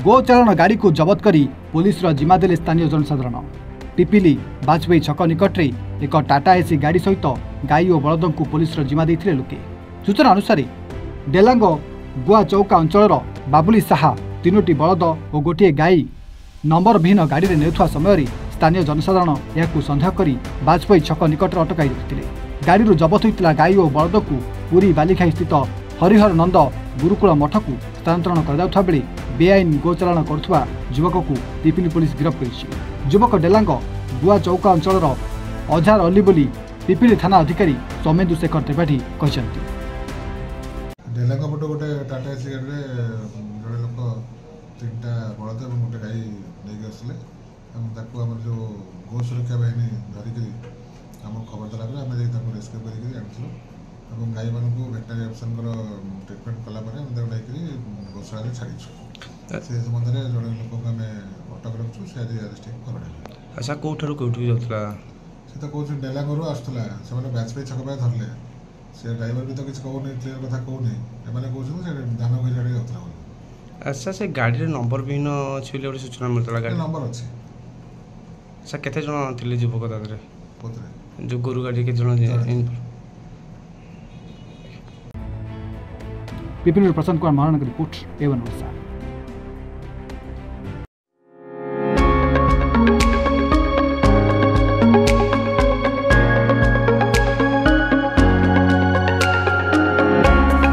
गोचालाण गाड़ी को जबत करी पुलिस जिम्मा देले स्थानीय जनसाधारण। पिपिली बाजपेयी छक निकट में एक टाटा एसी गाड़ी सहित गाई और बलद को पुलिस जिम्मा देते लोके। सूचना अनुसार डेलांग गुआ चौका अंचल बाबुली साहा 3टी बलद और गोटे गाई नंबर विहीन गाड़ी में नेउथुवा समय स्थानीय जनसाधारण यह सन्देह करी बाजपेयी छक निकट अटकाई रखिते। गाड़ी जबत होता गाई और बलद को पुरी बालिखाई स्थित हरिहर नंद गुरुकुल मठ को स्थानांतरण कर बेले बेआईन गोचालाण करुवा युवक को पिपिली पुलिस गिरफ्त कर। युवक डेलांग गुआ चौका अंचल अजार अली बोली पिपिली थाना अधिकारी सौमेन्दु शेखर त्रिपाठी कहते। डेलांग पटे गोटे टाटा एसी गाड़ी जड़े लोक 3टा बलद और गोटे गाई नहीं आसले आम जो गो सुरक्षा बाहिनी धरिक आम खबर देला आम रेस्क्यू कर गाई मान भेटनारी अफिसर ट्रिटमेंट कलापर गौशाला छाड़ू से संबंध में जड़े लोक आम अटक रखु से आज अरेस्टिंग कर। अच्छा कौठार कौटी जाता सी तो कौन डेलांगरू आसला से बाजपेयी छक पे धरले से ड्राइवर भी तो किसी कहूनी क्लीयर कथा कहूनी एम कौन धान गई गाड़ी जाता। अच्छा से गाड़ी नंबर विहीन अच्छी गोटे सूचना मिलता गाड़ी नंबर अच्छी। अच्छा केते जन थे युवक तादरे कोथरे जो गोरु गाड़ी के जन पिपिली प्रशांत कुमार महाराणा की रिपोर्ट एवन ओडिशा।